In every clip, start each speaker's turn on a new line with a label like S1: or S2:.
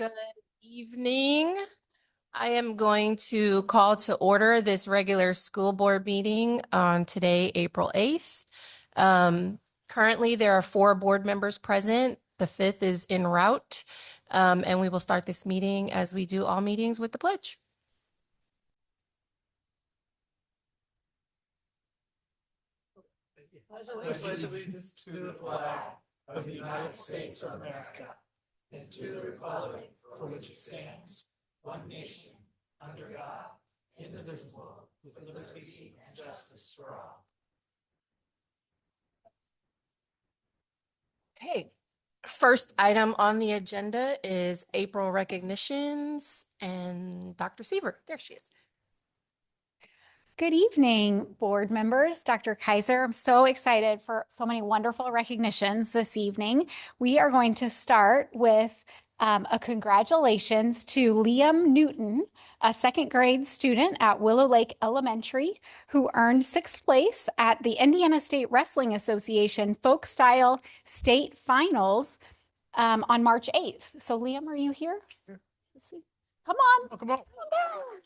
S1: Good evening. I am going to call to order this regular school board meeting on today, April 8th. Currently, there are 4 board members present. The 5th is en route. And we will start this meeting as we do all meetings with the pledge.
S2: Pledge allegiance to the flag of the United States of America and to the republic for which it stands, one nation, under God, indivisible, with liberty and justice for all.
S1: Okay, first item on the agenda is April recognitions and Dr. Seaver. There she is.
S3: Good evening, board members. Dr. Kaiser, I'm so excited for so many wonderful recognitions this evening. We are going to start with a congratulations to Liam Newton, a second grade student at Willow Lake Elementary, who earned 6th place at the Indiana State Wrestling Association Folk Style State Finals on March 8th. So Liam, are you here?
S2: Sure.
S3: Let's see. Come on.
S2: Oh, come on.
S3: Come on.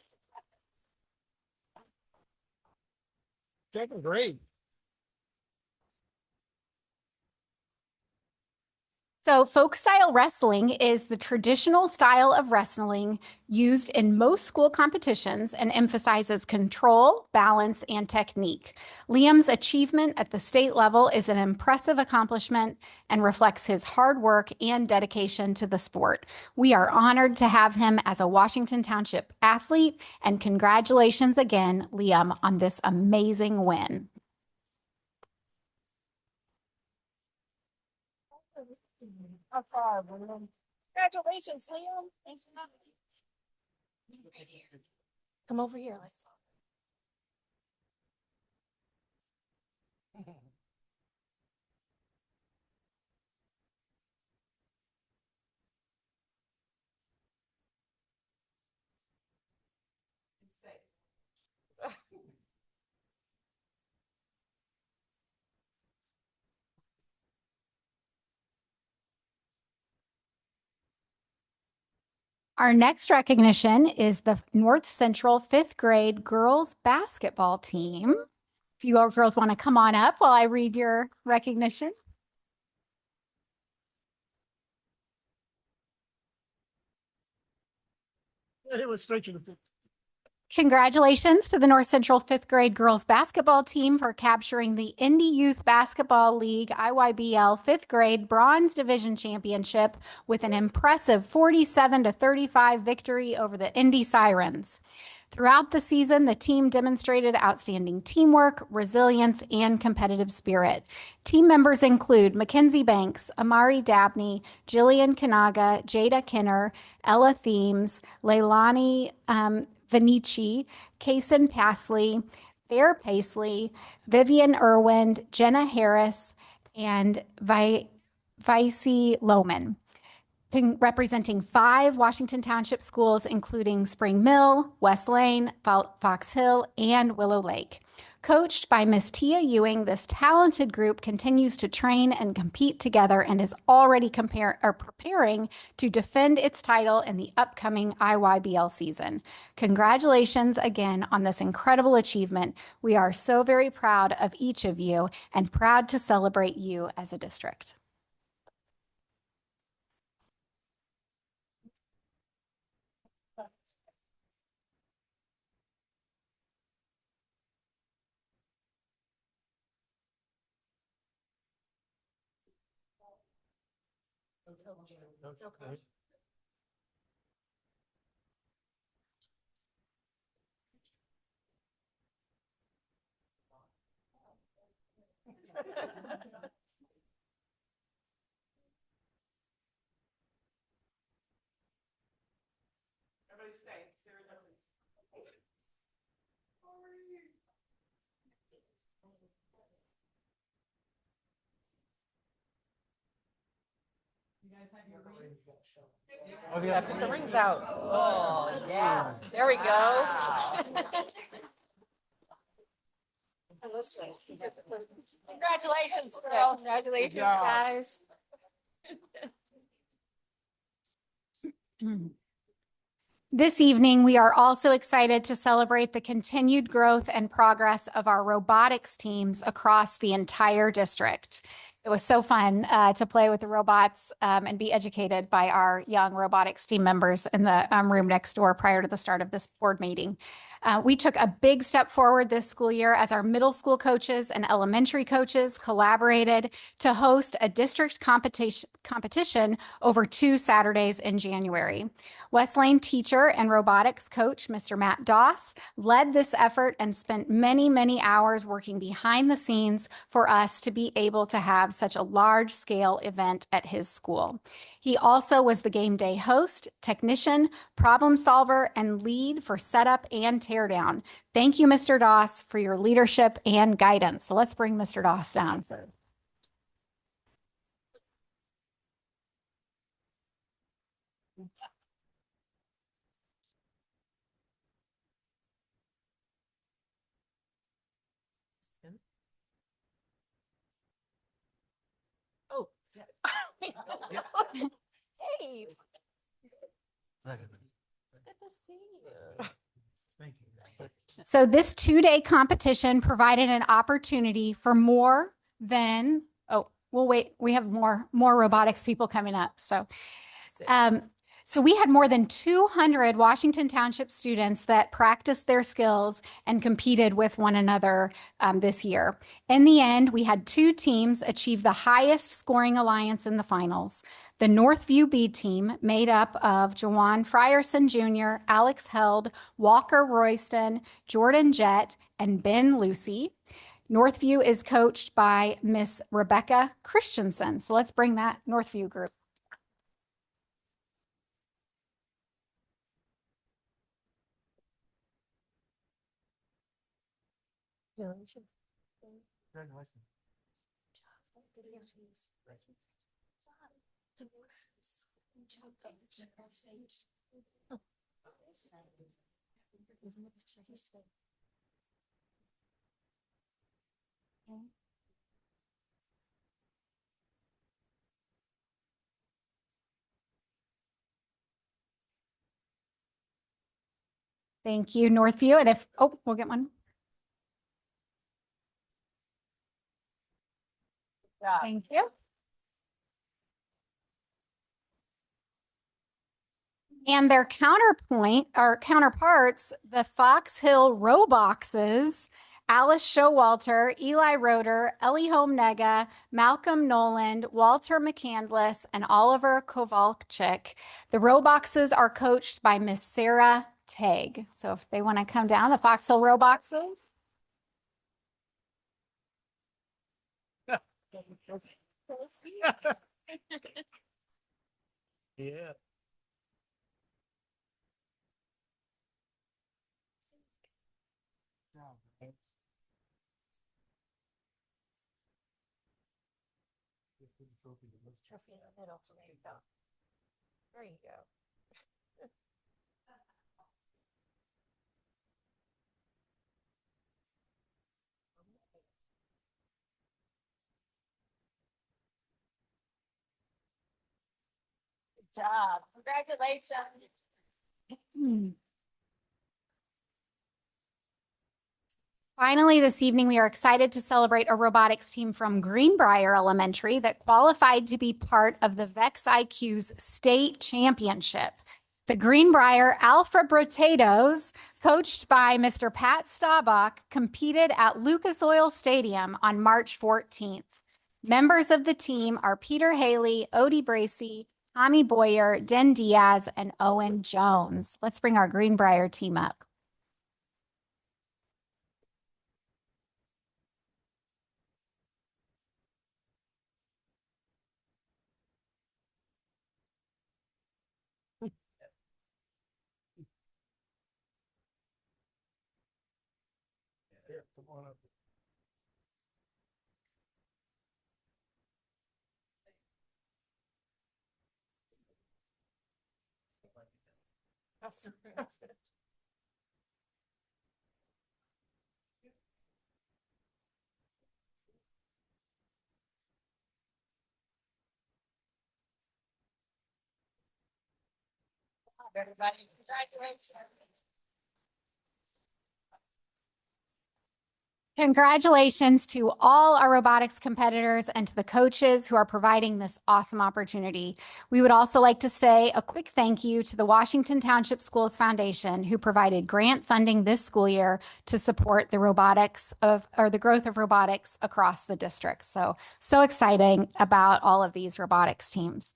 S2: Second grade.
S3: So folk style wrestling is the traditional style of wrestling used in most school competitions and emphasizes control, balance, and technique. Liam's achievement at the state level is an impressive accomplishment and reflects his hard work and dedication to the sport. We are honored to have him as a Washington Township athlete, and congratulations again, Liam, on this amazing win.
S1: Congratulations, Liam. Thanks for having me. Right here. Come over here. Let's.
S3: Our next recognition is the North Central 5th grade girls basketball team. If you all girls want to come on up while I read your recognition.
S2: It was straight to the
S3: Congratulations to the North Central 5th grade girls basketball team for capturing the Indy Youth Basketball League IYBL 5th grade bronze division championship with an impressive 47-35 victory over the Indy Sirens. Throughout the season, the team demonstrated outstanding teamwork, resilience, and competitive spirit. Team members include Mackenzie Banks, Amari Dabney, Jillian Kanaga, Jada Kinner, Ella Themes, Leilani Vinici, Kaysen Pasley, Bear Paisley, Vivian Irwin, Jenna Harris, and Vicey Lohman, representing 5 Washington Township schools, including Spring Mill, West Lane, Fox Hill, and Willow Lake. Coached by Miss Tia Ewing, this talented group continues to train and compete together and is already preparing to defend its title in the upcoming IYBL season. Congratulations again on this incredible achievement. We are so very proud of each of you and proud to celebrate you as a district.
S2: Okay.
S1: Everybody stay. Sarah doesn't. You guys have your rings?
S2: Oh,
S1: Yeah, put the rings out. Oh, yeah. There we go. Congratulations, girls. Congratulations,
S2: Good job.
S1: guys.
S3: This evening, we are also excited to celebrate the continued growth and progress of our robotics teams across the entire district. It was so fun to play with the robots and be educated by our young robotics team members in the room next door prior to the start of this board meeting. We took a big step forward this school year as our middle school coaches and elementary coaches collaborated to host a district competition over 2 Saturdays in January. West Lane teacher and robotics coach, Mr. Matt Doss, led this effort and spent many, many hours working behind the scenes for us to be able to have such a large-scale event at his school. He also was the game day host, technician, problem solver, and lead for setup and teardown. Thank you, Mr. Doss, for your leadership and guidance. So let's bring Mr. Doss down.
S1: Oh, hey. Good to see you.
S2: Thank you.
S3: So this 2-day competition provided an opportunity for more than, we'll wait. We have more robotics people coming up. So we had more than 200 Washington Township students that practiced their skills and competed with one another this year. In the end, we had 2 teams achieve the highest scoring alliance in the finals. The Northview B team, made up of Jawan Frierson Jr., Alex Held, Walker Royston, Jordan Jett, and Ben Lucy. Northview is coached by Miss Rebecca Christensen. So let's bring that Northview group.
S2: Congratulations.
S3: Thank you, Northview. And we'll get one. Thank you. And their counterparts, the Fox Hill Roboxes, Alice Showalter, Eli Roeder, Ellie Nega, Malcolm Noland, Walter McCandless, and Oliver Kowalczyk. The Roboxes are coached by Miss Sarah Tagg. So if they want to come down, the Fox Hill Roboxes.
S2: Yeah.
S1: Trophy in the middle. There you go. There you go. Good job. Congratulations.
S3: Finally, this evening, we are excited to celebrate a robotics team from Greenbrier Elementary that qualified to be part of the VEX IQ's state championship. The Greenbrier Alpha Brotados, coached by Mr. Pat Staubach, competed at Lucas Oil Stadium on March 14th. Members of the team are Peter Haley, Odie Bracey, Tommy Boyer, Den Diaz, and Owen Jones. Let's bring our Greenbrier team up.
S2: Here, come on up.
S1: Everybody, congratulations.
S3: Congratulations to all our robotics competitors and to the coaches who are providing this awesome opportunity. We would also like to say a quick thank you to the Washington Township Schools Foundation, who provided grant funding this school year to support the the growth of robotics across the district. So exciting about all of these robotics teams.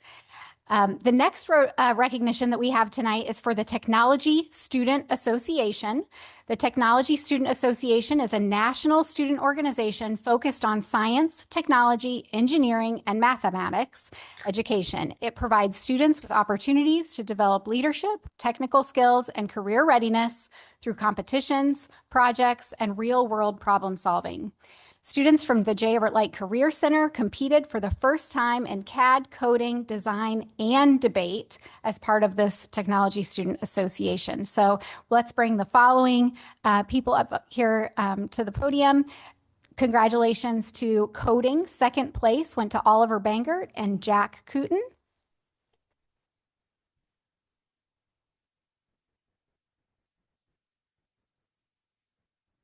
S3: The next recognition that we have tonight is for the Technology Student Association. The Technology Student Association is a national student organization focused on science, technology, engineering, and mathematics education. It provides students with opportunities to develop leadership, technical skills, and career readiness through competitions, projects, and real-world problem solving. Students from the J. Everett Light Career Center competed for the first time in CAD, coding, design, and debate as part of this Technology Student Association. So let's bring the following people up here to the podium. Congratulations to coding. Second place went to Oliver Bangert and Jack Cooten.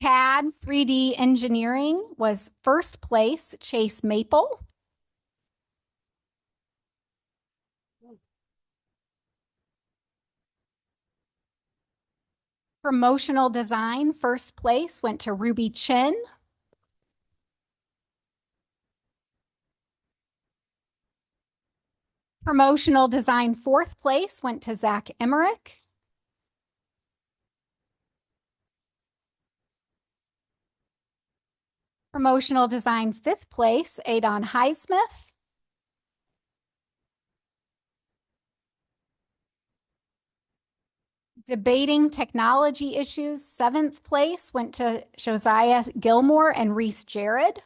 S3: CAD 3D engineering was first place, Chase Maple. Promotional design, first place went to Ruby Chin. Promotional design, fourth place went to Zach Emmerich. Promotional design, fifth place, Adon Highsmith. Debating technology issues, seventh place went to Josiah Gilmore and Reese Jared.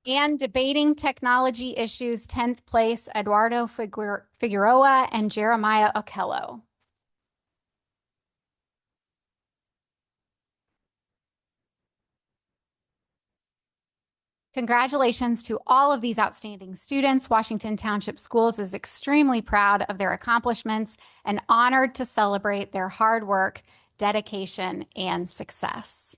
S3: And debating technology issues, 10th place, Eduardo Figueroa and Jeremiah Okello. Congratulations to all of these outstanding students. Washington Township Schools is extremely proud of their accomplishments and honored to celebrate their hard work, dedication, and success.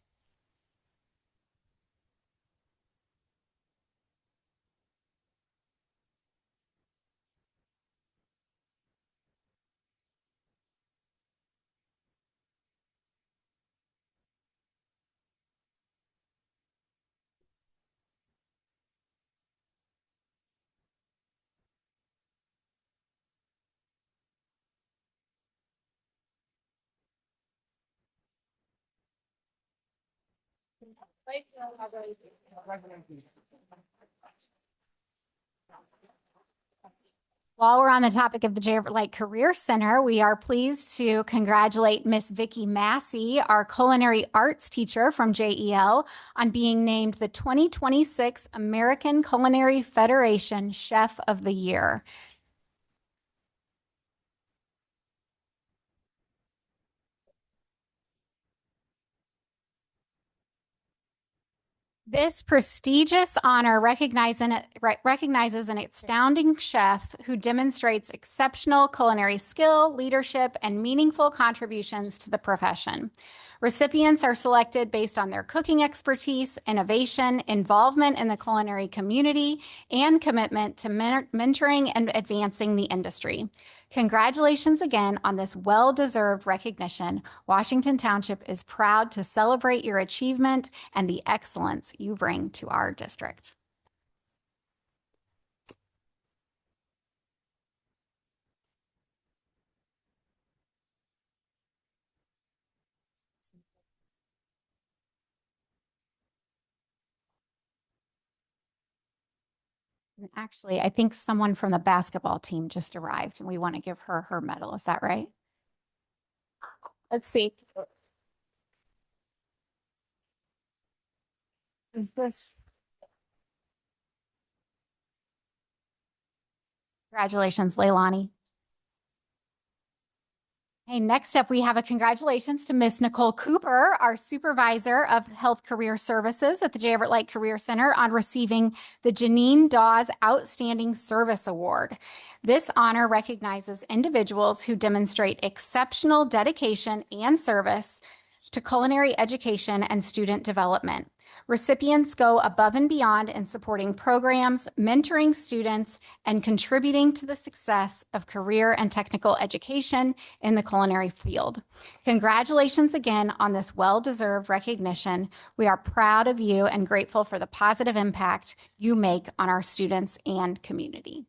S3: While we're on the topic of the J. Everett Light Career Center, we are pleased to congratulate Miss Vicki Massey, our culinary arts teacher from JEL, on being named the 2026 American Culinary Federation Chef of the Year. This prestigious honor recognizes an astounding chef who demonstrates exceptional culinary skill, leadership, and meaningful contributions to the profession. Recipients are selected based on their cooking expertise, innovation, involvement in the culinary community, and commitment to mentoring and advancing the industry. Congratulations again on this well-deserved recognition. Washington Township is proud to celebrate your achievement and the excellence you bring to our district. And actually, I think someone from the basketball team just arrived and we want to give her her medal. Is that right? Let's see. Is this? Congratulations, Leilani. Hey, next up, we have a congratulations to Miss Nicole Cooper, our Supervisor of Health Career Services at the J. Everett Light Career Center, on receiving the Janine Dawes Outstanding Service Award. This honor recognizes individuals who demonstrate exceptional dedication and service to culinary education and student development. Recipients go above and beyond in supporting programs, mentoring students, and contributing to the success of career and technical education in the culinary field. Congratulations again on this well-deserved recognition. We are proud of you and grateful for the positive impact you make on our students and community.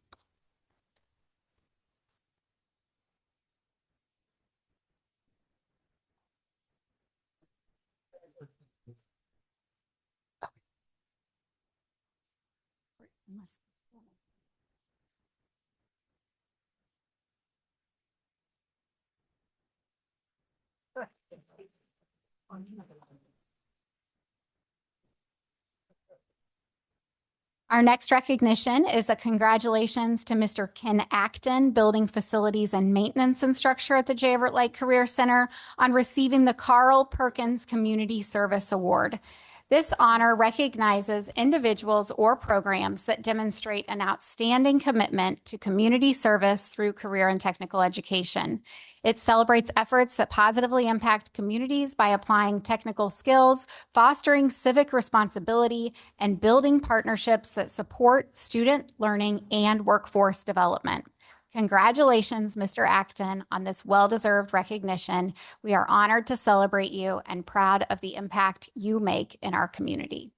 S3: Our next recognition is a congratulations to Mr. Ken Acton, Building Facilities and Maintenance Instructor at the J. Everett Light Career Center, on receiving the Carl Perkins Community Service Award. This honor recognizes individuals or programs that demonstrate an outstanding commitment to community service through career and technical education. It celebrates efforts that positively impact communities by applying technical skills, fostering civic responsibility, and building partnerships that support student learning and workforce development. Congratulations, Mr. Acton, on this well-deserved recognition. We are honored to celebrate you and proud of the impact you make in our community.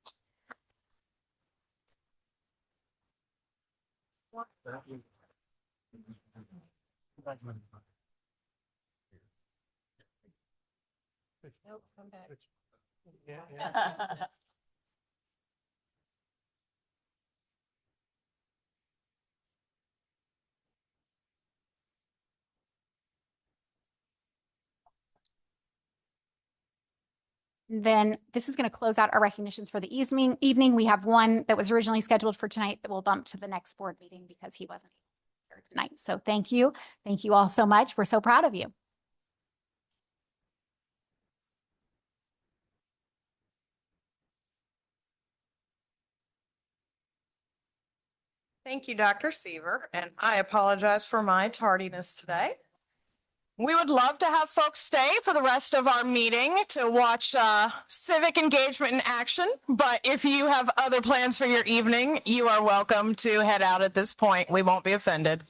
S1: Nope, come back.
S2: Yeah.
S3: Then this is going to close out our recognitions for the evening. We have one that was originally scheduled for tonight that will bump to the next board meeting because he wasn't here tonight. So thank you. Thank you all so much. We're so proud of you.
S4: Thank you, Dr. Seaver, and I apologize for my tardiness today. We would love to have folks stay for the rest of our meeting to watch civic engagement in action, but if you have other plans for your evening, you are welcome to head out at this point. We won't be offended.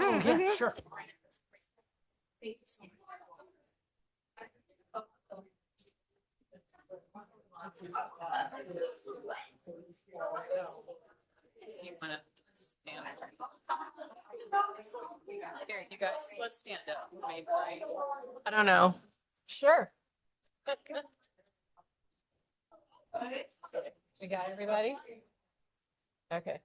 S2: Yeah, sure.
S5: You want to stand? Here, you guys, let's stand up. Maybe
S4: I don't know.
S1: Sure. We got everybody? Okay.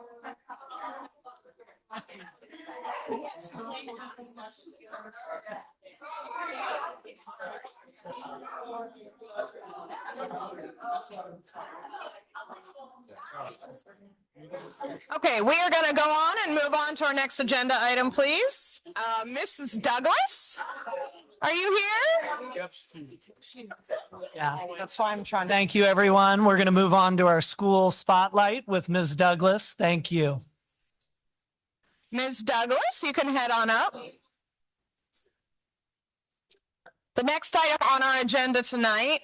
S1: Okay.
S4: Okay, we are going to go on and move on to our next agenda item, please. Mrs. Douglas, are you here?
S2: Yeah.
S4: That's why I'm trying to.
S2: Thank you, everyone. We're going to move on to our school spotlight with Ms. Douglas. Thank you.
S4: Ms. Douglas, you can head on up. The next item on our agenda tonight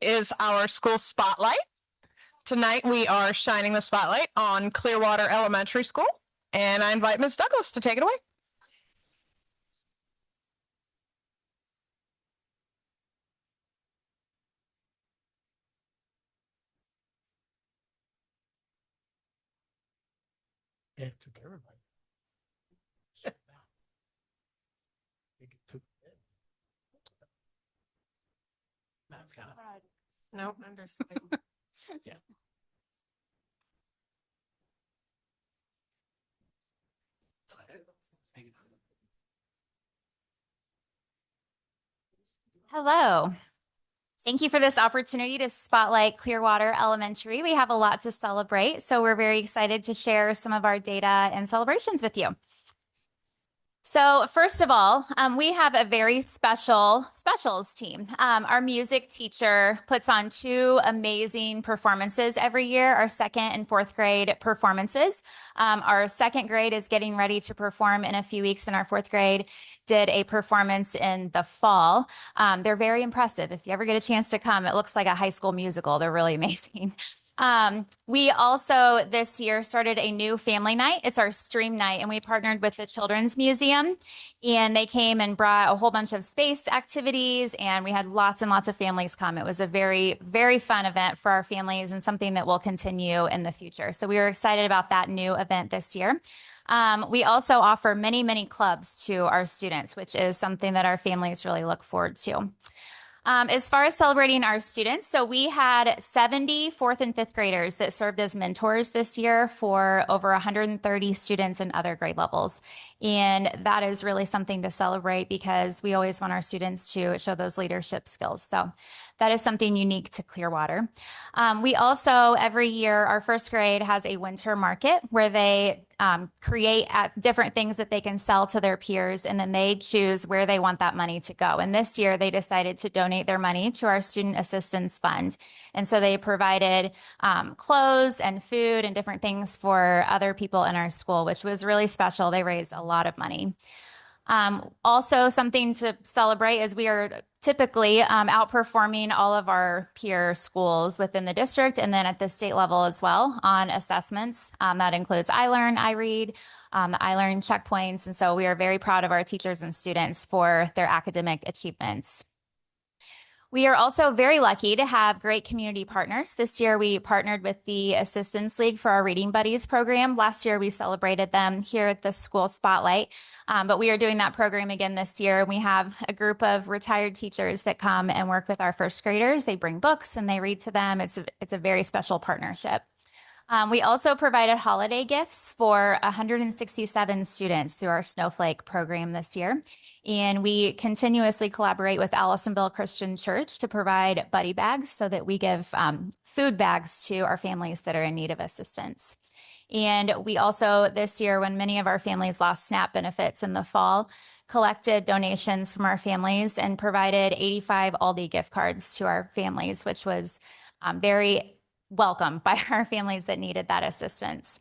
S4: is our school spotlight. Tonight, we are shining the spotlight on Clearwater Elementary School, and I invite Ms. Douglas to take it away.
S2: Yeah, it took everybody. It took. Matt's got it.
S1: Nope, understood.
S2: Yeah.
S6: Hello. Thank you for this opportunity to spotlight Clearwater Elementary. We have a lot to celebrate, so we're very excited to share some of our data and celebrations with you. So first of all, we have a very specials team. Our music teacher puts on 2 amazing performances every year, our 2nd and 4th grade performances. Our 2nd grade is getting ready to perform in a few weeks, and our 4th grade did a performance in the fall. They're very impressive. If you ever get a chance to come, it looks like a high school musical. They're really amazing. We also this year started a new family night. It's our stream night, and we partnered with the Children's Museum, and they came and brought a whole bunch of space activities, and we had lots and lots of families come. It was a very, very fun event for our families and something that will continue in the future. So we were excited about that new event this year. We also offer many, many clubs to our students, which is something that our families really look forward to. As far as celebrating our students, so we had 70 4th and 5th graders that served as mentors this year for over 130 students in other grade levels. And that is really something to celebrate because we always want our students to show those leadership skills. So that is something unique to Clearwater. We also, every year, our 1st grade has a winter market where they create different things that they can sell to their peers, and then they choose where they want that money to go. And this year, they decided to donate their money to our Student Assistance Fund. And so they provided clothes and food and different things for other people in our school, which was really special. They raised a lot of money. Also, something to celebrate is we are typically outperforming all of our peer schools within the district and then at the state level as well on assessments. That includes iLearn, iRead, the iLearn checkpoints. And so we are very proud of our teachers and students for their academic achievements. We are also very lucky to have great community partners. This year, we partnered with the Assistance League for our Reading Buddies program. Last year, we celebrated them here at the school spotlight, but we are doing that program again this year. We have a group of retired teachers that come and work with our 1st graders. They bring books and they read to them. It's a very special partnership. We also provided holiday gifts for 167 students through our Snowflake program this year. And we continuously collaborate with Allisonville Christian Church to provide buddy bags so that we give food bags to our families that are in need of assistance. And we also, this year, when many of our families lost SNAP benefits in the fall, collected donations from our families and provided 85 Aldi gift cards to our families, which was very welcome by our families that needed that assistance.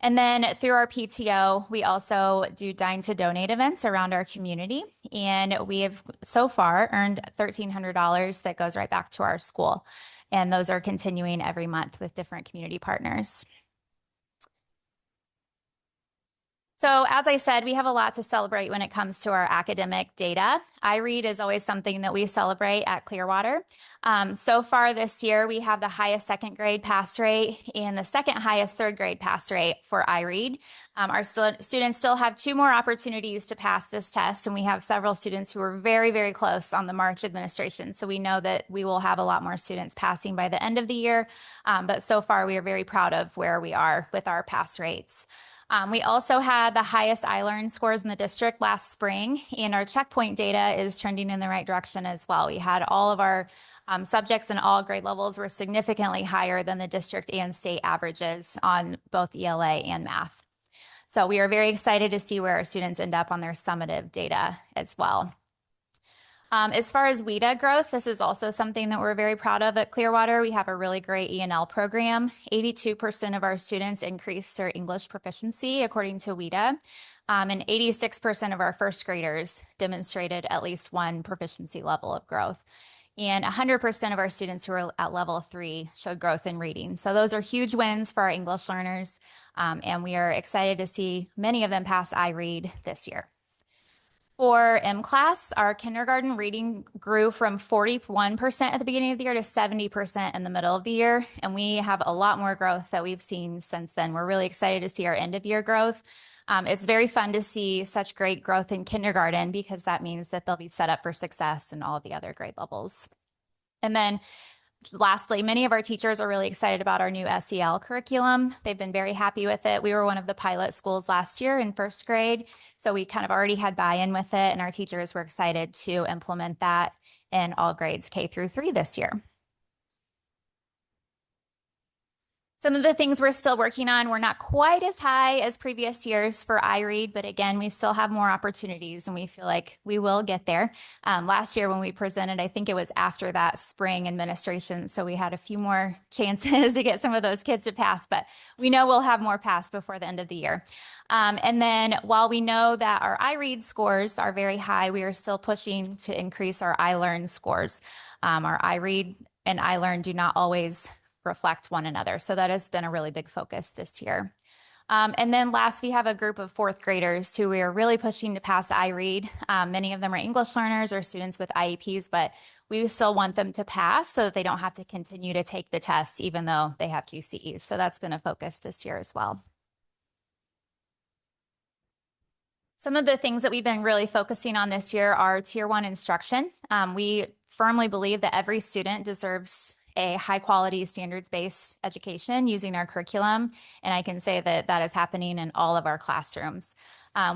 S6: And then through our PTO, we also do Dine to Donate events around our community. And we have so far earned $1,300 that goes right back to our school. And those are continuing every month with different community partners. So as I said, we have a lot to celebrate when it comes to our academic data. iRead is always something that we celebrate at Clearwater. So far this year, we have the highest 2nd grade pass rate and the 2nd highest 3rd grade pass rate for iRead. Our students still have 2 more opportunities to pass this test, and we have several students who are very, very close on the March administration. So we know that we will have a lot more students passing by the end of the year. But so far, we are very proud of where we are with our pass rates. We also had the highest iLearn scores in the district last spring, and our checkpoint data is trending in the right direction as well. We had all of our subjects in all grade levels were significantly higher than the district and state averages on both ELA and math. So we are very excited to see where our students end up on their summative data as well. As far as WIDA growth, this is also something that we're very proud of at Clearwater. We have a really great E&L program. 82% of our students increased their English proficiency according to WIDA, and 86% of our 1st graders demonstrated at least one proficiency level of growth. And 100% of our students who are at level 3 showed growth in reading. So those are huge wins for our English learners, and we are excited to see many of them pass iRead this year. For M class, our kindergarten reading grew from 41% at the beginning of the year to 70% in the middle of the year. And we have a lot more growth that we've seen since then. We're really excited to see our end of year growth. It's very fun to see such great growth in kindergarten because that means that they'll be set up for success in all of the other grade levels. And then lastly, many of our teachers are really excited about our new SEL curriculum. They've been very happy with it. We were one of the pilot schools last year in first grade, so we kind of already had buy-in with it, and our teachers were excited to implement that in all grades K through 3 this year. Some of the things we're still working on, we're not quite as high as previous years for iRead, but again, we still have more opportunities and we feel like we will get there. Last year when we presented, I think it was after that spring administration, so we had a few more chances to get some of those kids to pass, but we know we'll have more pass before the end of the year. And then while we know that our iRead scores are very high, we are still pushing to increase our iLearn scores. Our iRead and iLearn do not always reflect one another. So that has been a really big focus this year. And then last, we have a group of fourth graders who we are really pushing to pass iRead. Many of them are English learners or students with IEPs, but we still want them to pass so that they don't have to continue to take the test, even though they have GCEs. So that's been a focus this year as well. Some of the things that we've been really focusing on this year are Tier 1 instruction. We firmly believe that every student deserves a high quality standards-based education using our curriculum. And I can say that that is happening in all of our classrooms.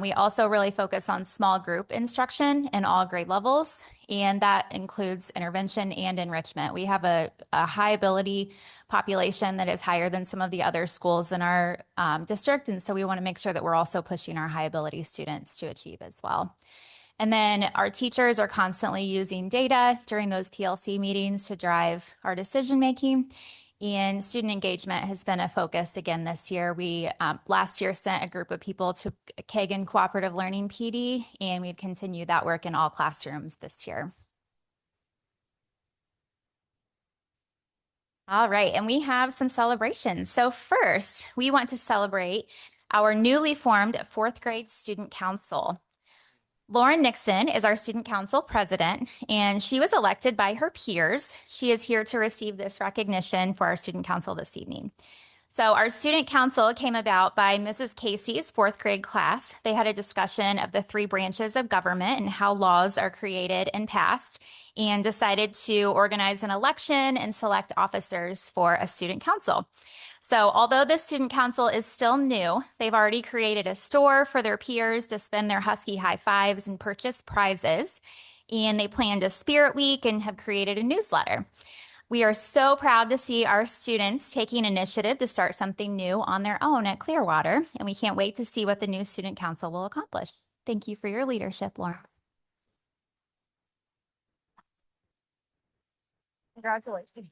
S6: We also really focus on small group instruction in all grade levels, and that includes intervention and enrichment. We have a high ability population that is higher than some of the other schools in our district. And so we want to make sure that we're also pushing our high ability students to achieve as well. And then our teachers are constantly using data during those PLC meetings to drive our decision making. And student engagement has been a focus again this year. We last year sent a group of people to Kagan Cooperative Learning PD, and we've continued that work in all classrooms this year. All right, and we have some celebrations. So first, we want to celebrate our newly formed fourth grade student council. Lauren Nixon is our student council president, and she was elected by her peers. She is here to receive this recognition for our student council this evening. So our student council came about by Mrs. Casey's fourth grade class. They had a discussion of the 3 branches of government and how laws are created and passed, and decided to organize an election and select officers for a student council. So although the student council is still new, they've already created a store for their peers to spend their Husky high fives and purchase prizes. And they planned a spirit week and have created a newsletter. We are so proud to see our students taking initiative to start something new on their own at Clearwater. And we can't wait to see what the new student council will accomplish. Thank you for your leadership, Lauren. Congratulations.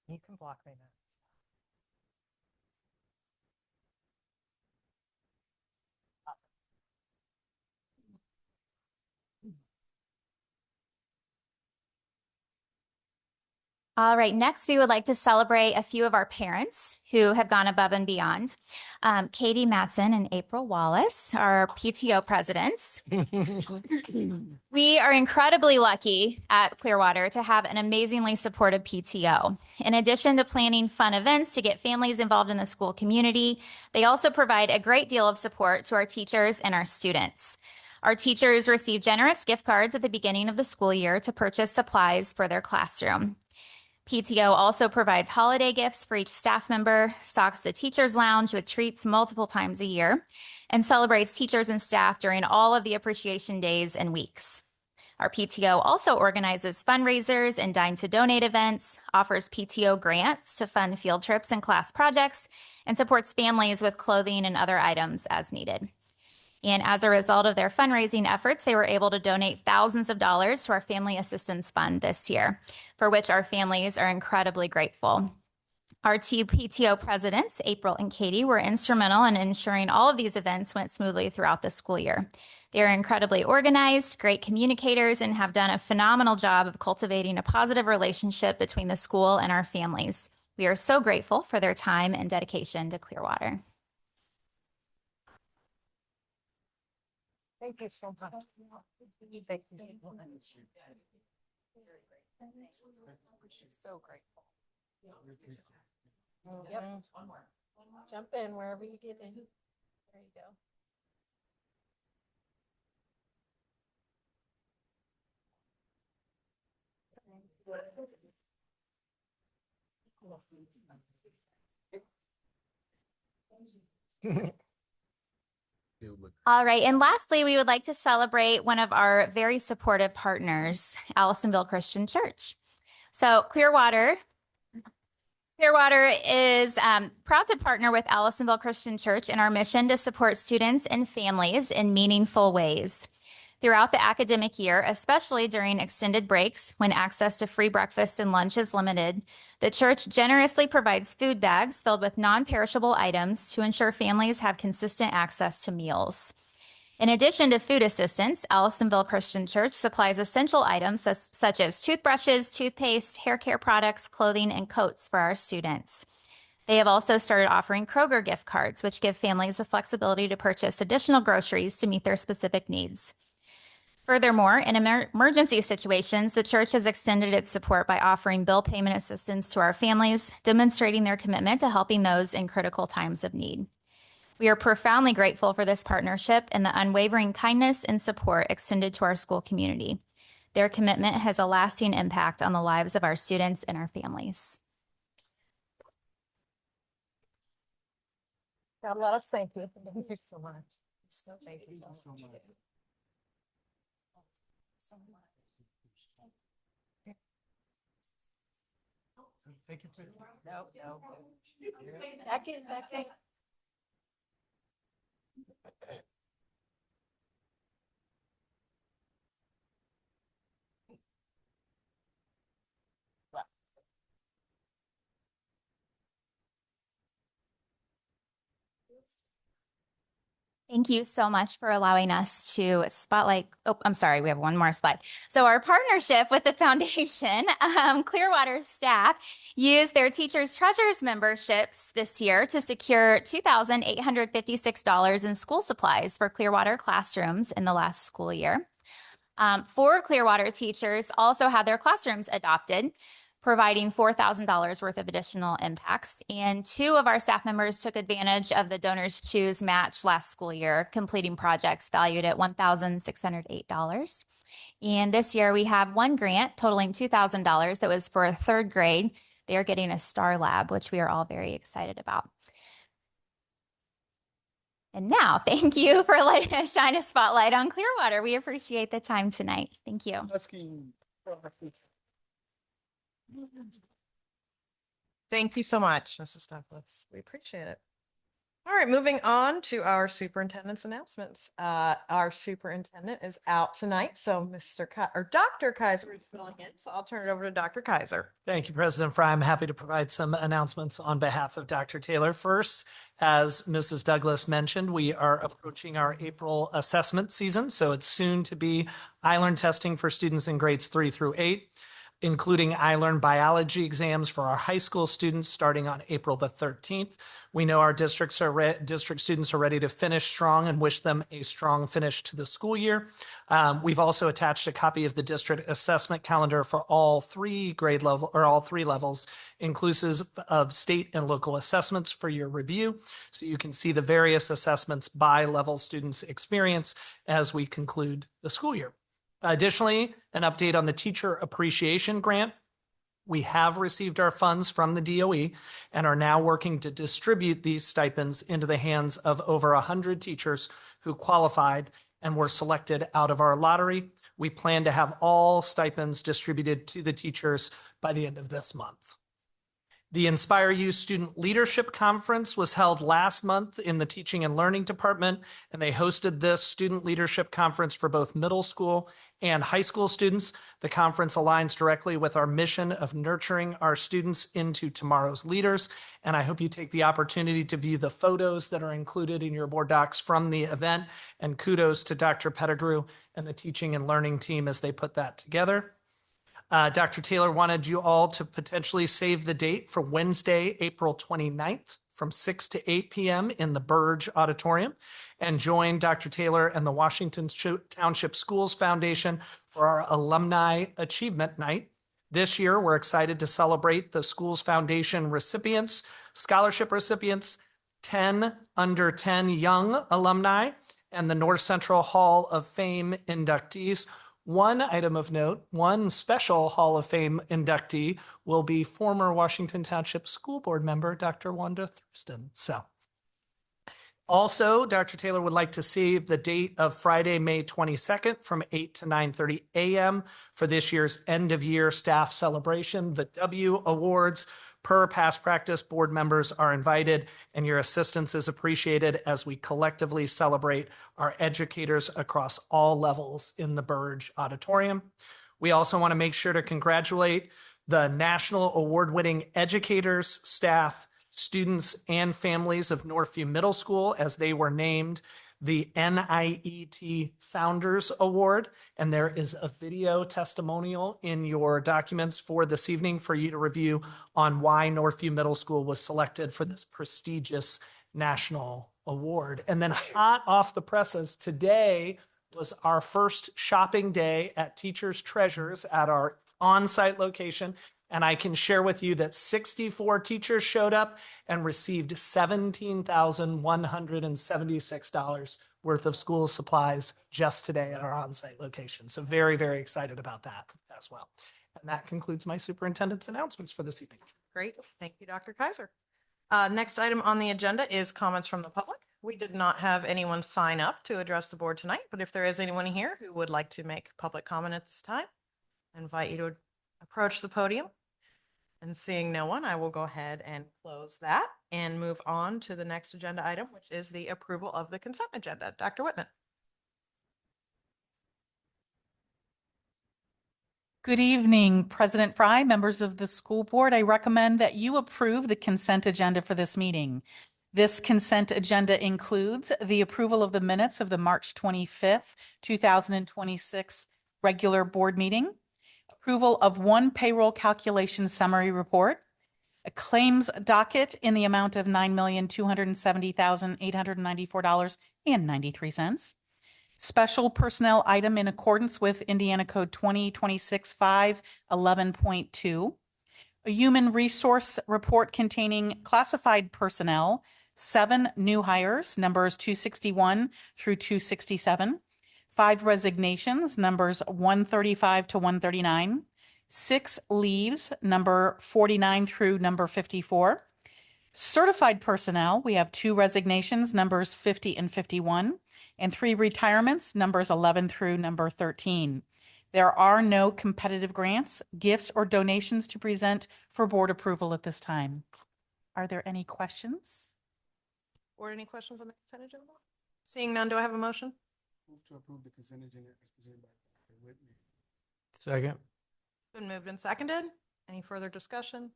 S4: You can block me now.
S6: All right, next we would like to celebrate a few of our parents who have gone above and beyond. Katie Matson and April Wallace are PTO presidents. We are incredibly lucky at Clearwater to have an amazingly supportive PTO. In addition to planning fun events to get families involved in the school community, they also provide a great deal of support to our teachers and our students. Our teachers receive generous gift cards at the beginning of the school year to purchase supplies for their classroom. PTO also provides holiday gifts for each staff member, stocks the teacher's lounge with treats multiple times a year, and celebrates teachers and staff during all of the appreciation days and weeks. Our PTO also organizes fundraisers and Dine to Donate events, offers PTO grants to fund field trips and class projects, and supports families with clothing and other items as needed. And as a result of their fundraising efforts, they were able to donate thousands of dollars to our Family Assistance Fund this year, for which our families are incredibly grateful. Our two PTO presidents, April and Katie, were instrumental in ensuring all of these events went smoothly throughout the school year. They are incredibly organized, great communicators, and have done a phenomenal job of cultivating a positive relationship between the school and our families. We are so grateful for their time and dedication to Clearwater.
S4: Thank you so much. Thank you.
S1: So grateful. Yep. Jump in wherever you get in. There you go.
S6: All right. And lastly, we would like to celebrate one of our very supportive partners, Allisonville Christian Church. So Clearwater is proud to partner with Allisonville Christian Church in our mission to support students and families in meaningful ways. Throughout the academic year, especially during extended breaks when access to free breakfast and lunch is limited, the church generously provides food bags filled with non-perishable items to ensure families have consistent access to meals. In addition to food assistance, Allisonville Christian Church supplies essential items such as toothbrushes, toothpaste, hair care products, clothing, and coats for our students. They have also started offering Kroger gift cards, which give families the flexibility to purchase additional groceries to meet their specific needs. Furthermore, in emergency situations, the church has extended its support by offering bill payment assistance to our families, demonstrating their commitment to helping those in critical times of need. We are profoundly grateful for this partnership and the unwavering kindness and support extended to our school community. Their commitment has a lasting impact on the lives of our students and our families.
S4: God, let us thank you. Thank you so much. So thank you so much.
S2: Thank you.
S1: No. Back in.
S6: Thank you so much for allowing us to spotlight. Oh, I'm sorry, we have one more slide. So our partnership with the foundation, Clearwater staff used their Teachers Treasures memberships this year to secure $2,856 in school supplies for Clearwater classrooms in the last school year. 4 Clearwater teachers also had their classrooms adopted, providing $4,000 worth of additional impacts. And 2 of our staff members took advantage of the Donors Choose match last school year, completing projects valued at $1,608. And this year we have 1 grant totaling $2,000 that was for 3rd grade. They are getting a STAR lab, which we are all very excited about. And now, thank you for letting us shine a spotlight on Clearwater. We appreciate the time tonight. Thank you.
S4: Thank you so much, Mrs. Douglas. We appreciate it. All right, moving on to our superintendent's announcements. Our superintendent is out tonight, so Dr. Kaiser is filling in, so I'll turn it over to Dr. Kaiser.
S2: Thank you, President Fry. I'm happy to provide some announcements on behalf of Dr. Taylor. First, as Mrs. Douglas mentioned, we are approaching our April assessment season, so it's soon to be iLearn testing for students in grades 3 through 8. Including iLearn biology exams for our high school students starting on April the 13th. We know our district students are ready to finish strong and wish them a strong finish to the school year. We've also attached a copy of the district assessment calendar for all 3 levels, inclusive of state and local assessments for your review. So you can see the various assessments by level students experience as we conclude the school year. Additionally, an update on the Teacher Appreciation Grant. We have received our funds from the DOE and are now working to distribute these stipends into the hands of over 100 teachers who qualified and were selected out of our lottery. We plan to have all stipends distributed to the teachers by the end of this month. The Inspire You Student Leadership Conference was held last month in the Teaching and Learning Department, and they hosted this student leadership conference for both middle school and high school students. The conference aligns directly with our mission of nurturing our students into tomorrow's leaders, and I hope you take the opportunity to view the photos that are included in your board docs from the event, and kudos to Dr. Pettigrew and the teaching and learning team as they put that together. Dr. Taylor wanted you all to potentially save the date for Wednesday, April 29th from 6 to 8 p.m. in the Burge Auditorium and join Dr. Taylor and the Washington Township Schools Foundation for our Alumni Achievement Night. This year, we're excited to celebrate the Schools Foundation recipients, scholarship recipients, 10 under 10 young alumni, and the North Central Hall of Fame inductees. One item of note, one special Hall of Fame inductee will be former Washington Township School Board member, Dr. Wanda Thurston. Also, Dr. Taylor would like to save the date of Friday, May 22nd from 8 to 9:30 a.m. for this year's end of year staff celebration. The W Awards, per past practice, board members are invited and your assistance is appreciated as we collectively celebrate our educators across all levels in the Burge Auditorium. We also want to make sure to congratulate the national award-winning educators, staff, students, and families of Northview Middle School as they were named the NIET Founders Award. And there is a video testimonial in your documents for this evening for you to review on why Northview Middle School was selected for this prestigious national award. And then hot off the presses, today was our first shopping day at Teachers Treasures at our on-site location. And I can share with you that 64 teachers showed up and received $17,176 worth of school supplies just today at our on-site location. So very, very excited about that as well. And that concludes my superintendent's announcements for this evening.
S4: Great. Thank you, Dr. Kaiser. Next item on the agenda is comments from the public. We did not have anyone sign up to address the board tonight, but if there is anyone here who would like to make public comment at this time, I invite you to approach the podium. And seeing no one, I will go ahead and close that and move on to the next agenda item, which is the approval of the consent agenda. Dr. Whitman.
S7: Good evening, President Fry, members of the school board. I recommend that you approve the consent agenda for this meeting. This consent agenda includes the approval of the minutes of the March 25th, 2026 regular board meeting, approval of one payroll calculation summary report, a claims docket in the amount of $9,270,894.93, special personnel item in accordance with Indiana Code 2026-511.2, a human resource report containing classified personnel, 7 new hires, numbers 261 through 267, 5 resignations, numbers 135 to 139, 6 leaves, number 49 through number 54. Certified personnel, we have 2 resignations, numbers 50 and 51, and 3 retirements, numbers 11 through number 13. There are no competitive grants, gifts, or donations to present for board approval at this time. Are there any questions?
S4: Or any questions on the consent agenda? Seeing none, do I have a motion?
S8: Move to approve the consent agenda as presented by Dr. Whitman.
S2: Second.
S4: Been moved and seconded. Any further discussion?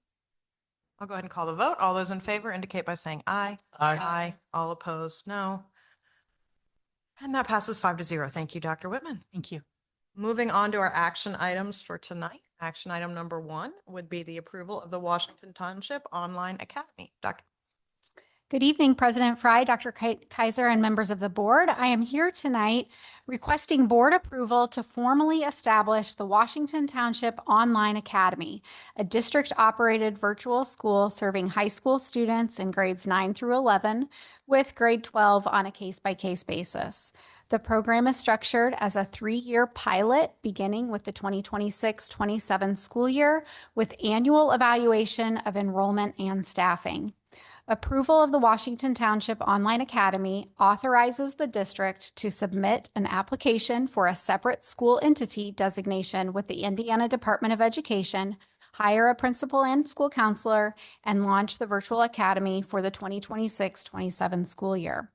S4: I'll go ahead and call the vote. All those in favor indicate by saying aye. Aye. All opposed, no. And that passes 5-0. Thank you, Dr. Whitman.
S7: Thank you.
S4: Moving on to our action items for tonight. Action item number 1 would be the approval of the Washington Township Online Academy. Dr.
S3: Good evening, President Fry, Dr. Kaiser, and members of the board. I am here tonight requesting board approval to formally establish the Washington Township Online Academy, a district-operated virtual school serving high school students in grades 9 through 11 with grade 12 on a case-by-case basis. The program is structured as a 3-year pilot beginning with the 2026-27 school year with annual evaluation of enrollment and staffing. Approval of the Washington Township Online Academy authorizes the district to submit an application for a separate school entity designation with the Indiana Department of Education hire a principal and school counselor, and launch the virtual academy for the 2026-27 school year.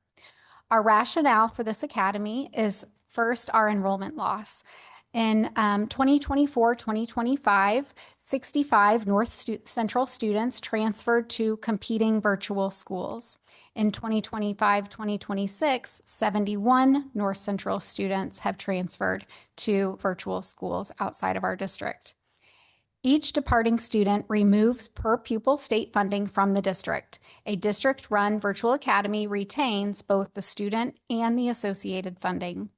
S3: Our rationale for this academy is first, our enrollment loss. In 2024-2025, 65 North Central students transferred to competing virtual schools. In 2025-2026, 71 North Central students have transferred to virtual schools outside of our district. Each departing student removes per pupil state funding from the district. A district-run virtual academy retains both the student and the associated funding.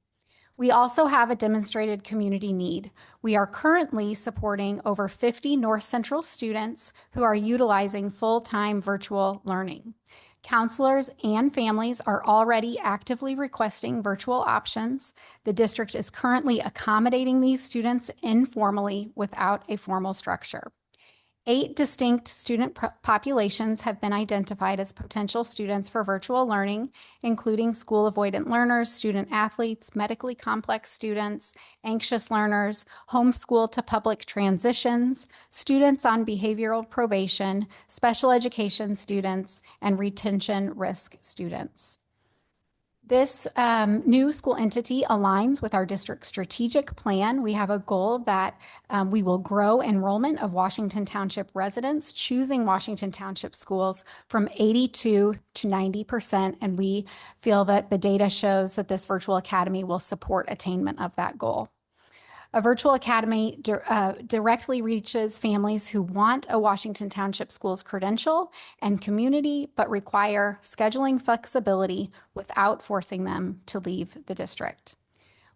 S3: We also have a demonstrated community need. We are currently supporting over 50 North Central students who are utilizing full-time virtual learning. Counselors and families are already actively requesting virtual options. The district is currently accommodating these students informally without a formal structure. 8 distinct student populations have been identified as potential students for virtual learning, including school avoidant learners, student athletes, medically complex students, anxious learners, homeschool to public transitions, students on behavioral probation, special education students, and retention risk students. This new school entity aligns with our district strategic plan. We have a goal that we will grow enrollment of Washington Township residents choosing Washington Township schools from 82 to 90%, and we feel that the data shows that this virtual academy will support attainment of that goal. A virtual academy directly reaches families who want a Washington Township Schools credential and community, but require scheduling flexibility without forcing them to leave the district.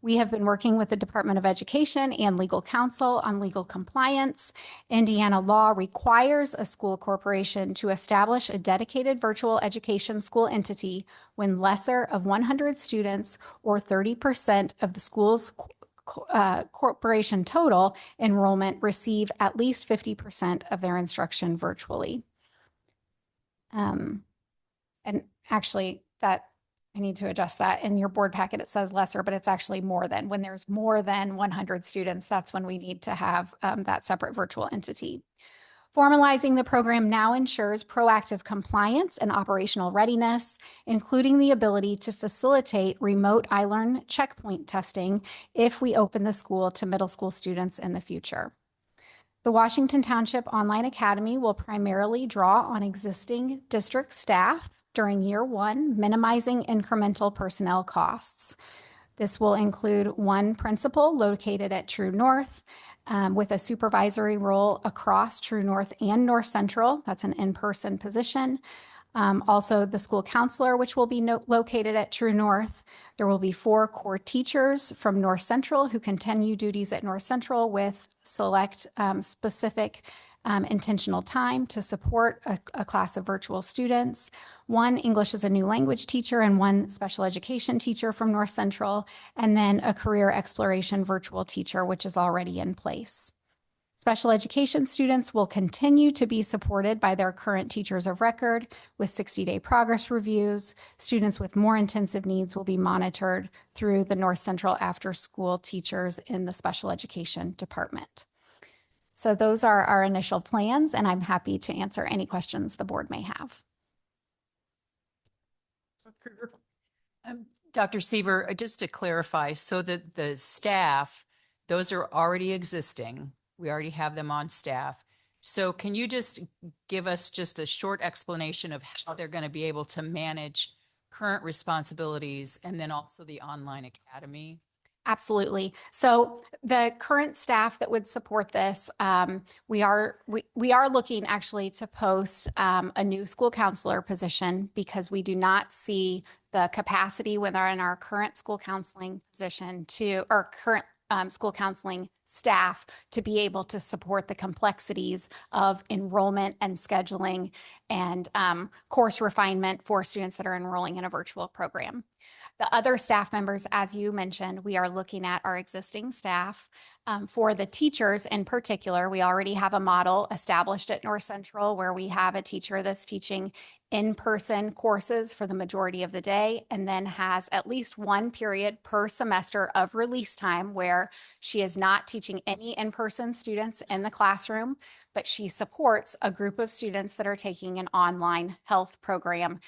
S3: We have been working with the Department of Education and legal counsel on legal compliance. Indiana law requires a school corporation to establish a dedicated virtual education school entity when lesser of 100 students or 30% of the school's corporation total enrollment receive at least 50% of their instruction virtually. And actually, that I need to adjust that. In your board packet, it says lesser, but it's actually more than. When there's more than 100 students, that's when we need to have that separate virtual entity. Formalizing the program now ensures proactive compliance and operational readiness, including the ability to facilitate remote iLearn checkpoint testing if we open the school to middle school students in the future. The Washington Township Online Academy will primarily draw on existing district staff during year 1, minimizing incremental personnel costs. This will include 1 principal located at True North, with a supervisory role across True North and North Central. That's an in-person position. Also, the school counselor, which will be located at True North. There will be 4 core teachers from North Central who continue duties at North Central with select specific intentional time to support a class of virtual students. 1 English as a new language teacher and 1 special education teacher from North Central, and then a career exploration virtual teacher, which is already in place. Special education students will continue to be supported by their current teachers of record with 60-day progress reviews. Students with more intensive needs will be monitored through the North Central after-school teachers in the special education department. So those are our initial plans, and I'm happy to answer any questions the board may have.
S5: Dr. Seaver, just to clarify, so that the staff, those are already existing. We already have them on staff. So can you just give us just a short explanation of how they're going to be able to manage current responsibilities and then also the online academy?
S3: Absolutely. So the current staff that would support this, we are looking actually to post a new school counselor position because we do not see the capacity within our current school counseling position or current school counseling staff to be able to support the complexities of enrollment and scheduling and course refinement for students that are enrolling in a virtual program. The other staff members, as you mentioned, we are looking at our existing staff. For the teachers in particular, we already have a model established at North Central where we have a teacher that's teaching in-person courses for the majority of the day and then has at least one period per semester of release time where she is not teaching any in-person students in the classroom, but she supports a group of students that are taking an online health program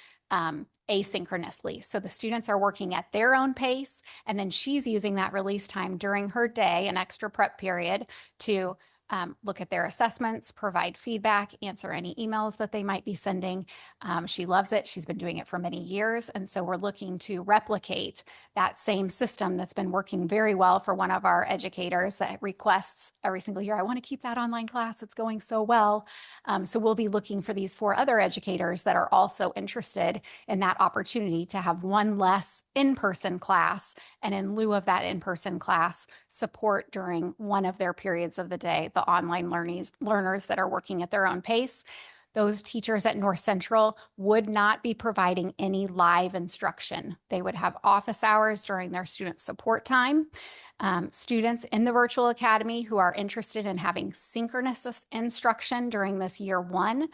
S3: asynchronously. So the students are working at their own pace, and then she's using that release time during her day, an extra prep period, to look at their assessments, provide feedback, answer any emails that they might be sending. She loves it. She's been doing it for many years. And so we're looking to replicate that same system that's been working very well for one of our educators that requests every single year, I want to keep that online class. It's going so well. So we'll be looking for these 4 other educators that are also interested in that opportunity to have one less in-person class, and in lieu of that in-person class, support during one of their periods of the day the online learners that are working at their own pace. Those teachers at North Central would not be providing any live instruction. They would have office hours during their student support time. Students in the virtual academy who are interested in having synchronous instruction during this year 1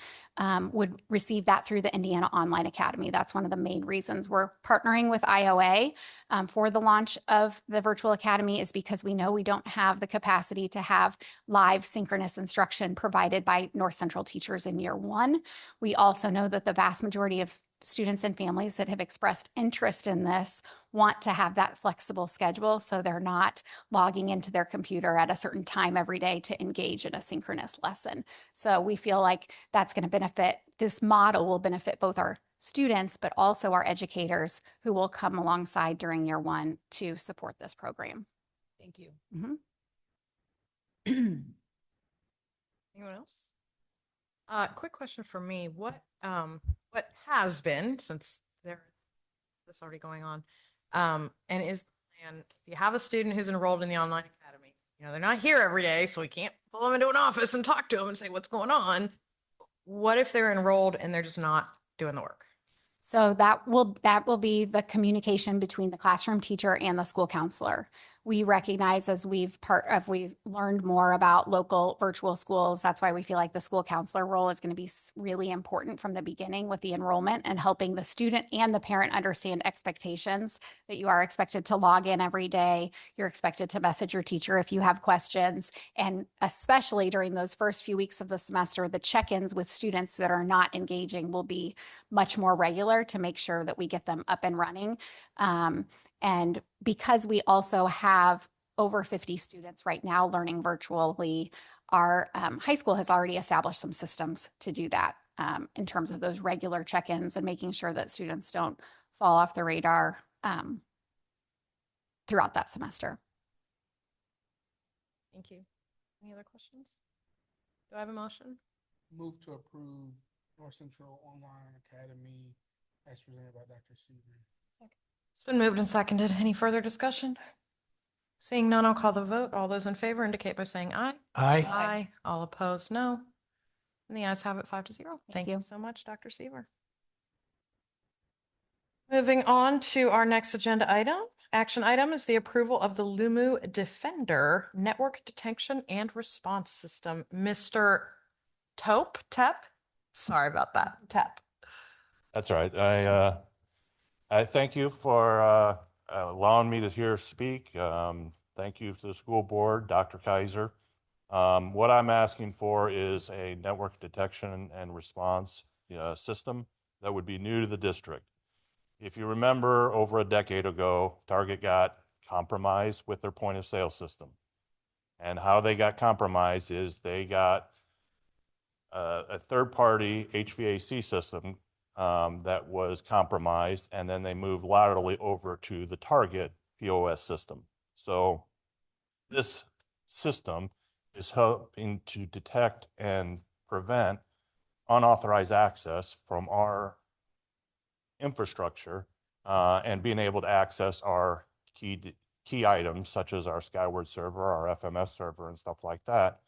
S3: would receive that through the Indiana Online Academy. That's one of the main reasons we're partnering with IOA for the launch of the virtual academy, is because we know we don't have the capacity to have live synchronous instruction provided by North Central teachers in year 1. We also know that the vast majority of students and families that have expressed interest in this want to have that flexible schedule, so they're not logging into their computer at a certain time every day to engage in a synchronous lesson. So we feel like that's going to benefit, this model will benefit both our students, but also our educators who will come alongside during year 1 to support this program.
S5: Thank you.
S4: Anyone else? Quick question for me. What has been, since this already going on, and if you have a student who's enrolled in the online academy, they're not here every day, so we can't pull them into an office and talk to them and say what's going on. What if they're enrolled and they're just not doing the work?
S3: So that will be the communication between the classroom teacher and the school counselor. We recognize, as we've learned more about local virtual schools, that's why we feel like the school counselor role is going to be really important from the beginning with the enrollment and helping the student and the parent understand expectations, that you are expected to log in every day. You're expected to message your teacher if you have questions. And especially during those first few weeks of the semester, the check-ins with students that are not engaging will be much more regular to make sure that we get them up and running. And because we also have over 50 students right now learning virtually, our high school has already established some systems to do that in terms of those regular check-ins and making sure that students don't fall off the radar throughout that semester.
S4: Thank you. Any other questions? Do I have a motion?
S8: Move to approve North Central Online Academy as presented by Dr. Seaver.
S4: It's been moved and seconded. Any further discussion? Seeing none, I'll call the vote. All those in favor indicate by saying aye.
S2: Aye.
S4: Aye. All opposed, no. And the ayes have it 5-0. Thank you
S3: you.
S4: so much, Dr. Seaver. Moving on to our next agenda item. Action item is the approval of the Lumu Defender Network Detection and Response System. Mr. Tep? Sorry about that. Tep.
S9: That's right. I thank you for allowing me to here speak. Thank you to the school board, Dr. Kaiser. What I'm asking for is a network detection and response system that would be new to the district. If you remember, over a decade ago, Target got compromised with their point of sale system. And how they got compromised is they got a third-party HVAC system that was compromised, and then they moved laterally over to the Target POS system. So this system is helping to detect and prevent unauthorized access from our infrastructure and being able to access our key items, such as our Skyward server, our FMS server, and stuff like that.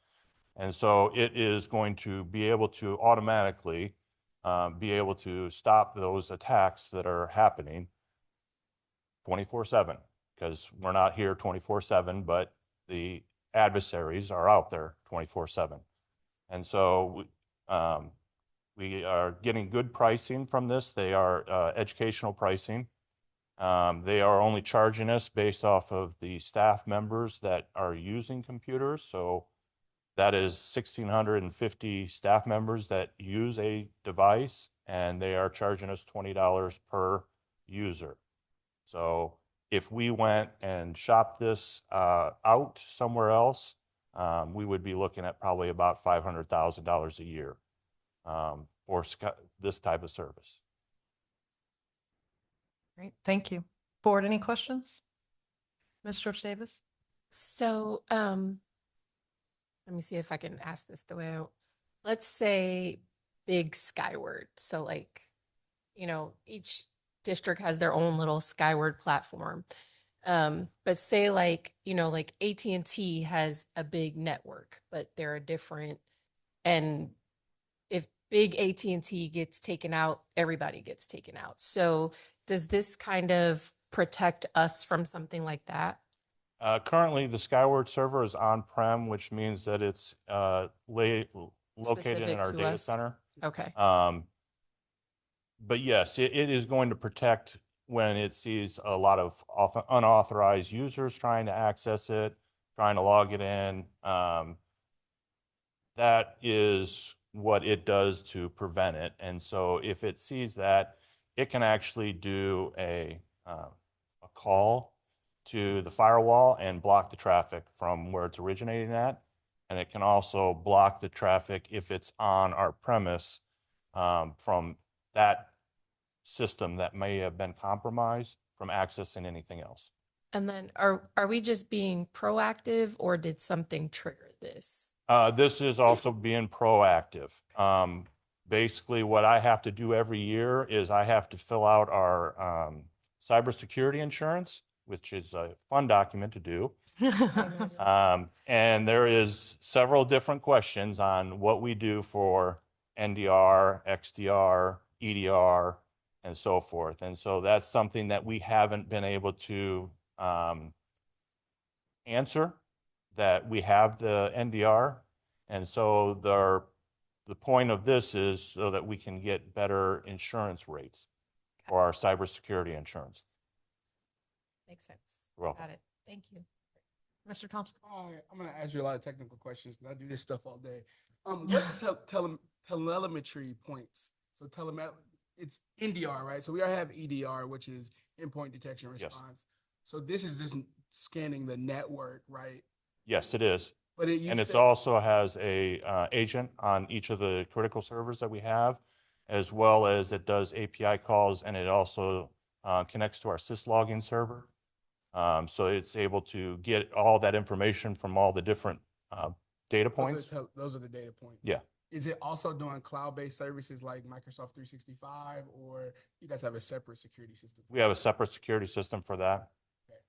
S9: And so it is going to be able to automatically be able to stop those attacks that are happening 24/7, because we're not here 24/7, but the adversaries are out there 24/7. And so we are getting good pricing from this. They are educational pricing. They are only charging us based off of the staff members that are using computers. So that is 1,650 staff members that use a device, and they are charging us $20 per user. So if we went and shopped this out somewhere else, we would be looking at probably about $500,000 a year for this type of service.
S4: Great, thank you. Board, any questions? Ms. George Davis?
S1: So, let me see if I can ask this the way let's say big Skyward. So like, each district has their own little Skyward platform. But say like, like AT&T has a big network, but they're different. And if big AT&T gets taken out, everybody gets taken out. So does this kind of protect us from something like that?
S9: Currently, the Skyward server is on-prem, which means that it's located
S1: Specific
S9: in our
S1: to
S9: data
S1: us?
S9: center.
S1: Okay.
S9: But yes, it is going to protect when it sees a lot of unauthorized users trying to access it, trying to log it in. That is what it does to prevent it. And so if it sees that, it can actually do a call to the firewall and block the traffic from where it's originating at. And it can also block the traffic if it's on our premise from that system that may have been compromised from accessing anything else.
S1: And then are we just being proactive, or did something trigger this?
S9: This is also being proactive. Basically, what I have to do every year is I have to fill out our cybersecurity insurance, which is a fun document to do. And there is several different questions on what we do for NDR, XDR, EDR, and so forth. And so that's something that we haven't been able to answer, that we have the NDR. And so the point of this is so that we can get better insurance rates for our cybersecurity insurance.
S1: Makes sense.
S9: You're welcome.
S1: Got it. Thank you.
S4: Mr. Thompson?
S8: All right, I'm gonna ask you a lot of technical questions because I do this stuff all day. What telemetry points? So it's NDR, right? So we already have EDR, which is endpoint detection response. So this is just scanning the network, right?
S9: Yes, it is.
S8: But
S9: And it also has a agent on each of the critical servers that we have, as well as it does API calls, and it also connects to our syslogging server. So it's able to get all that information from all the different data points.
S8: Those are the data points.
S9: Yeah.
S8: Is it also doing cloud-based services like Microsoft 365, or you guys have a separate security system?
S9: We have a separate security system for that.
S8: Okay.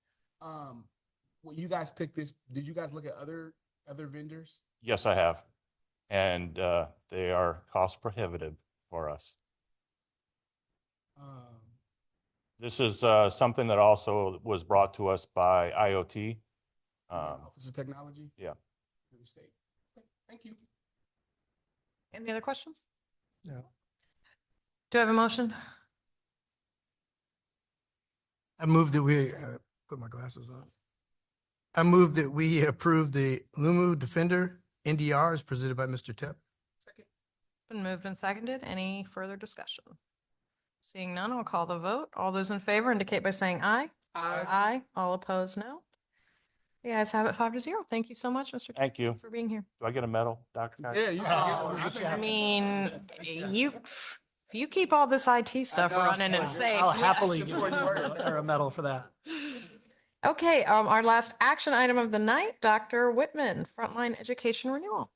S8: Well, you guys picked this. Did you guys look at other vendors?
S9: Yes, I have. And they are cost prohibitive for us. This is something that also was brought to us by IoT.
S8: Office of Technology?
S9: Yeah.
S8: For the state. Okay, thank you.
S4: Any other questions?
S8: No.
S4: Do I have a motion?
S2: I move that we, put my glasses on. I move that we approve the Lumu Defender NDR as presented by Mr. Tepp.
S8: Second.
S4: Been moved and seconded. Any further discussion? Seeing none, I'll call the vote. All those in favor indicate by saying aye. Aye. All opposed, no. The ayes have it 5-0. Thank you so much, Mr. Tepp,
S9: Thank you.
S4: for being here.
S9: Do I get a medal, Dr. Kaiser?
S8: Yeah, you can get
S4: I mean, if you keep all this IT stuff running and safe.
S10: I'll happily
S4: yes.
S10: give you a medal for that.
S4: Okay, our last action item of the night, Dr. Whitman, Frontline Education Renewal.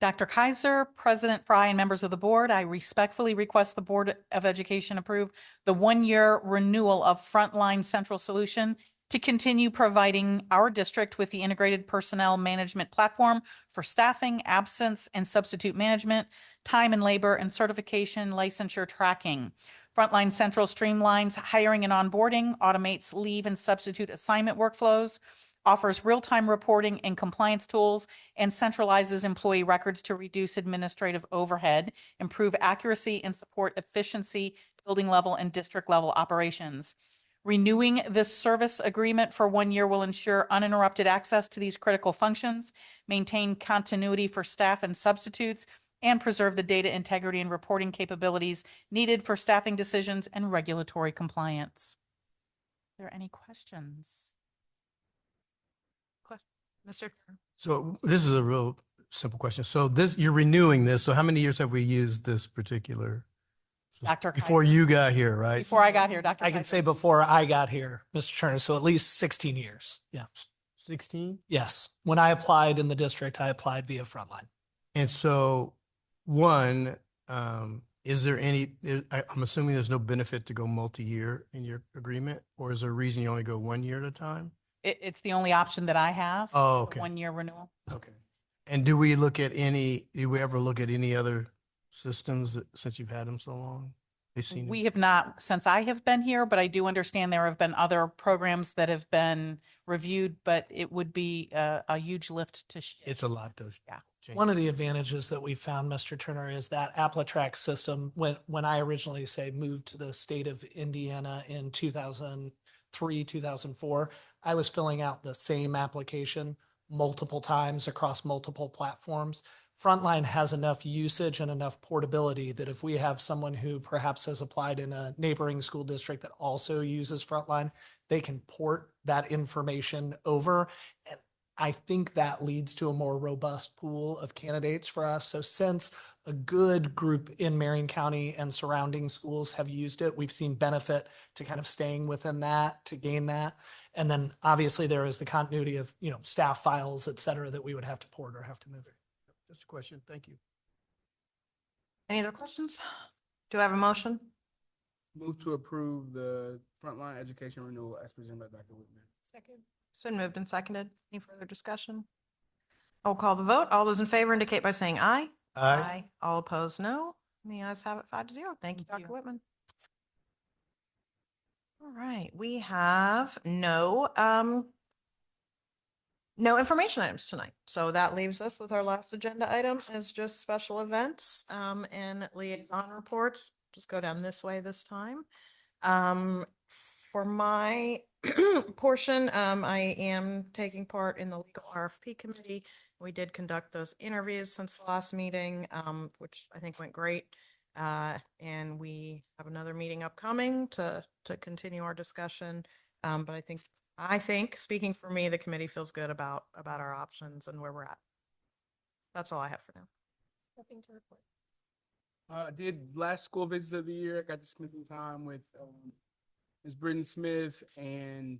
S7: Dr. Kaiser, President Fry, and members of the board, I respectfully request the Board of Education approve the one-year renewal of Frontline Central Solution to continue providing our district with the integrated personnel management platform for staffing, absence, and substitute management, time and labor, and certification licensure tracking. Frontline Central streamlines hiring and onboarding, automates leave and substitute assignment workflows, offers real-time reporting and compliance tools, and centralizes employee records to reduce administrative overhead, improve accuracy, and support efficiency, building level and district level operations. Renewing this service agreement for 1 year will ensure uninterrupted access to these critical functions, maintain continuity for staff and substitutes, and preserve the data integrity and reporting capabilities needed for staffing decisions and regulatory compliance. Are there any questions?
S4: Mr.
S10: So this is a real simple question. So this, you're renewing this. So how many years have we used this particular?
S7: Dr.
S10: Before
S7: Kaiser.
S10: you got here, right?
S7: Before I got here, Dr.
S2: I can
S7: Kaiser.
S2: say before I got here, Mr. Turner, so at least 16 years. Yeah.
S10: 16?
S2: Yes. When I applied in the district, I applied via Frontline.
S10: And so, one, is there any, I'm assuming there's no benefit to go multi-year in your agreement, or is there a reason you only go 1 year at a time?
S7: It's the only option that I have.
S10: Oh,
S7: the
S10: okay.
S7: 1 year renewal.
S10: Okay. And do we ever look at any other systems since you've had them so long? They seem.
S7: We have not since I have been here, but I do understand there have been other programs that have been reviewed, but it would be a huge lift to shift.
S10: It's a lot to
S7: Yeah.
S10: change.
S2: One of the advantages that we found, Mr. Turner, is that AppleTrack system, when I originally moved to the state of Indiana in 2003, 2004, I was filling out the same application multiple times across multiple platforms. Frontline has enough usage and enough portability that if we have someone who perhaps has applied in a neighboring school district that also uses Frontline, they can port that information over. And I think that leads to a more robust pool of candidates for us. So since a good group in Marion County and surrounding schools have used it, we've seen benefit to kind of staying within that to gain that. And then obviously there is the continuity of, staff files, et cetera, that we would have to port or have to move.
S10: Just a question. Thank you.
S4: Any other questions? Do I have a motion?
S8: Move to approve the frontline education renewal as presented by Dr. Whitman.
S4: Second. It's been moved and seconded. Any further discussion? I'll call the vote. All those in favor indicate by saying aye.
S10: Aye.
S4: All opposed, no. And the ayes have it 5-0. Thank you, Dr. Whitman. All right, we have no information items tonight. So that leaves us with our last agenda item is just special events and liaison reports. Just go down this way this time. For my portion, I am taking part in the legal RFP committee. We did conduct those interviews since the last meeting, which I think went great. And we have another meeting upcoming to continue our discussion. But I think speaking for me, the committee feels good about our options and where we're at. That's all I have for now.
S1: Nothing to report.
S8: I did last school visit of the year. I got to spend some time with Ms. Britton Smith and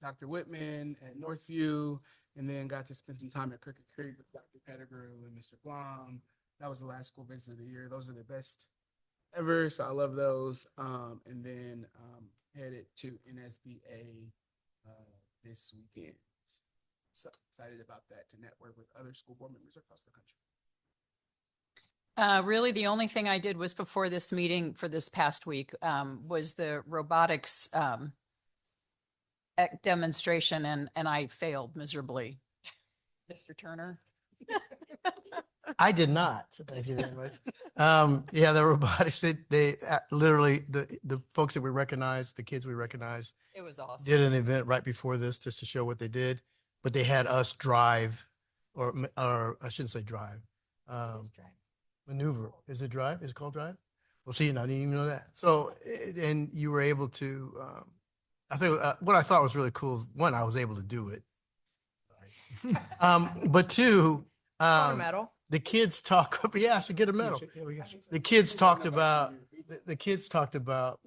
S8: Dr. Whitman at Northview, and then got to spend some time at Crooked Creek with Dr. Pettigrew and Mr. Blum. That was the last school visit of the year. Those are the best ever, so I love those. And then headed to NSBA this weekend. So excited about that to network with other school board members across the country.
S5: Really, the only thing I did was before this meeting for this past week was the robotics demonstration, and I failed miserably. Mr. Turner?
S10: I did not. Thank you very much. Yeah, the robotics, they literally, the folks that we recognized, the kids we recognized,
S5: It was awesome.
S10: did an event right before this just to show what they did, but they had us drive, or I shouldn't say drive. Maneuver. Is it drive? Is it called drive? Well, see, I didn't even know that. So, and you were able to, I think what I thought was really cool is one, I was able to do it. But two,
S4: On a medal.
S10: the kids talk, yeah, I should get a medal. The kids talked about,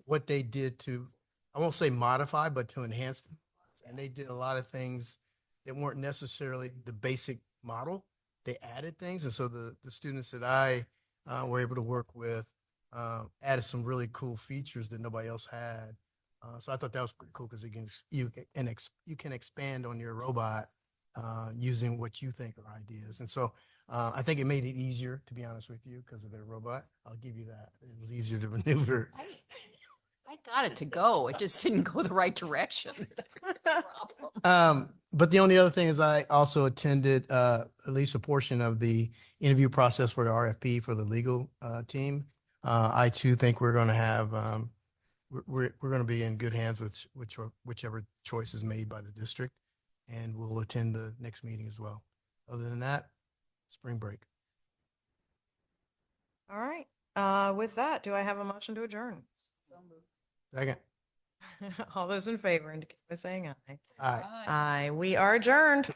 S10: what they did to, I won't say modify, but to enhance them. And they did a lot of things that weren't necessarily the basic model. They added things. And so the students that I were able to work with added some really cool features that nobody else had. So I thought that was pretty cool because you can expand on your robot using what you think are ideas. And so I think it made it easier, to be honest with you, because of their robot. I'll give you that. It was easier to maneuver.
S5: I got it to go. It just didn't go the right direction.
S10: But the only other thing is I also attended at least a portion of the interview process for the RFP for the legal team. I too think we're going to have we're going to be in good hands with whichever choice is made by the district, and we'll attend the next meeting as well. Other than that, spring break.
S4: All right. With that, do I have a motion to adjourn?
S10: Second.
S4: All those in favor indicate by saying aye.
S10: All right.
S4: Aye. We are adjourned.